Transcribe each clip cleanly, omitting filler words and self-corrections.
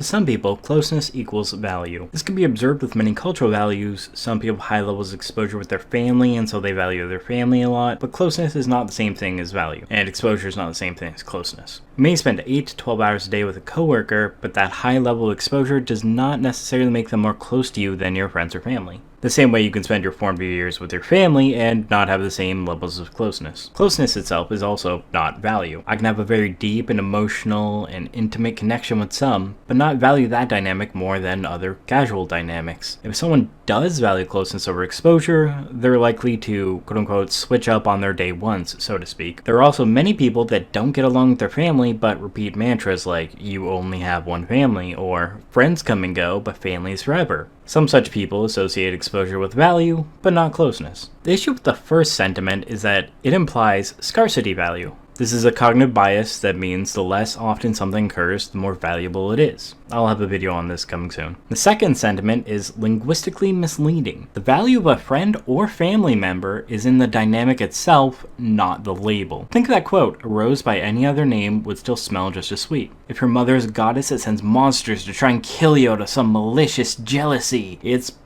some people, closeness equals value. This can be observed with many cultural values. Some people have high levels of exposure with their family, and so they value their family a lot, but closeness is not the same thing as value, and exposure is not the same thing as closeness. You may spend 8 to 12 hours a day with a coworker, but that high level of exposure does not necessarily make them more close to you than your friends or family. The same way you can spend your formative years with your family and not have the same levels of closeness. Closeness itself is also not value. I can have a very deep and emotional and intimate connection with some, but not value that dynamic more than other casual dynamics. If someone does value closeness over exposure, they're likely to, quote-unquote, switch up on their day ones, so to speak. There are also many people that don't get along with their family but repeat mantras like, you only have one family, or friends come and go, but family is forever. Some such people associate exposure with value, but not closeness. The issue with the first sentiment is that it implies scarcity value. This is a cognitive bias that means the less often something occurs, the more valuable it is. I'll have a video on this coming soon. The second sentiment is linguistically misleading. The value of a friend or family member is in the dynamic itself, not the label. Think of that quote, a rose by any other name would still smell just as sweet. If your mother is a goddess that sends monsters to try and kill you out of some malicious jealousy, it's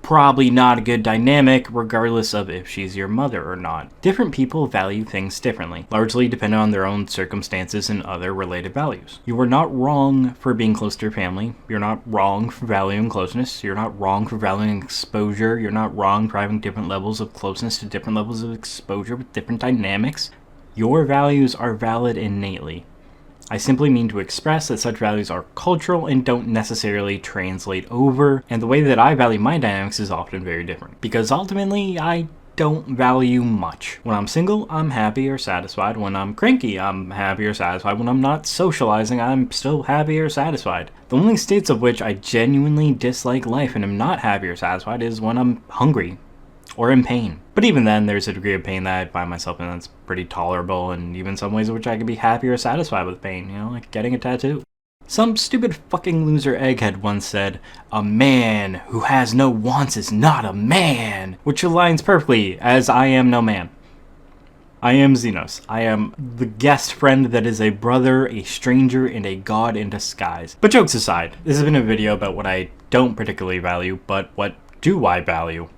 probably not a good dynamic, regardless of if she's your mother or not. Different people value things differently, largely depending on their own circumstances and other related values. You are not wrong for being close to your family. You're not wrong for valuing closeness. You're not wrong for valuing exposure. You're not wrong for having different levels of closeness to different levels of exposure with different dynamics. Your values are valid innately. I simply mean to express that such values are cultural and don't necessarily translate over, and the way that I value my dynamics is often very different. Because ultimately, I don't value much. When I'm single, I'm happy or satisfied. When I'm cranky, I'm happy or satisfied. When I'm not socializing, I'm still happy or satisfied. The only states of which I genuinely dislike life and am not happy or satisfied is when I'm hungry or in pain. But even then, there's a degree of pain that I find myself in that's pretty tolerable, and even some ways in which I can be happy or satisfied with pain, like getting a tattoo. Some stupid fucking loser egghead once said, "A man who has no wants is not a man," which aligns perfectly, as I am no man. I am Xenos. I am the guest friend that is a brother, a stranger, and a god in disguise. But jokes aside, this has been a video about what I don't particularly value, but what do I value?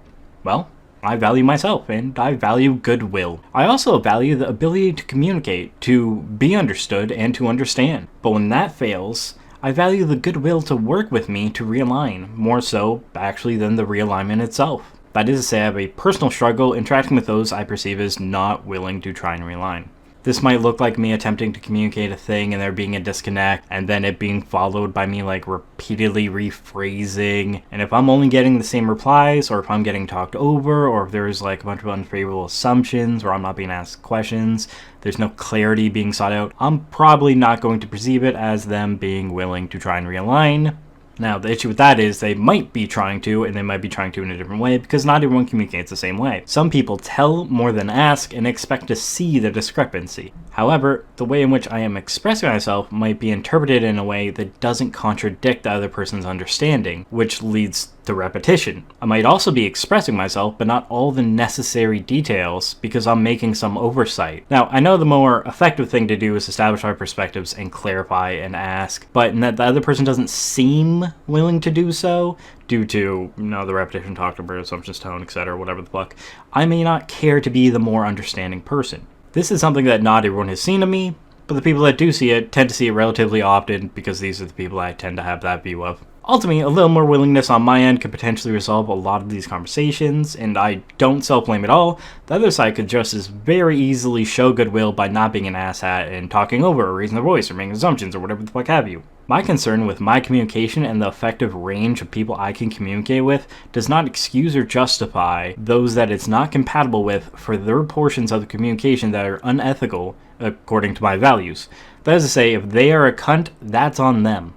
Well, I value myself, and I value goodwill. I also value the ability to communicate, to be understood, and to understand. But when that fails, I value the goodwill to work with me to realign, more so, actually, than the realignment itself. That is to say, I have a personal struggle interacting with those I perceive as not willing to try and realign. This might look like me attempting to communicate a thing and there being a disconnect, and then it being followed by me repeatedly rephrasing. And if I'm only getting the same replies, or if I'm getting talked over, or if there's a bunch of unfavorable assumptions, or I'm not being asked questions, there's no clarity being sought out, I'm probably not going to perceive it as them being willing to try and realign. Now, the issue with that is they might be trying to, and they might be trying to in a different way, because not everyone communicates the same way. Some people tell more than ask and expect to see the discrepancy. However, the way in which I am expressing myself might be interpreted in a way that doesn't contradict the other person's understanding, which leads to repetition. I might also be expressing myself, but not all the necessary details, because I'm making some oversight. Now, I know the more effective thing to do is establish our perspectives and clarify and ask, but in that the other person doesn't seem willing to do so, due to, the repetition, talked about, assumptions, tone, etc., whatever the fuck, I may not care to be the more understanding person. This is something that not everyone has seen of me, but the people that do see it tend to see it relatively often because these are the people I tend to have that view of. Ultimately, a little more willingness on my end could potentially resolve a lot of these conversations, and I don't self-blame at all. The other side could just as very easily show goodwill by not being an asshat and talking over or raising their voice or making assumptions or whatever the fuck have you. My concern with my communication and the effective range of people I can communicate with does not excuse or justify those that it's not compatible with for their portions of the communication that are unethical according to my values. That is to say, if they are a cunt, that's on them.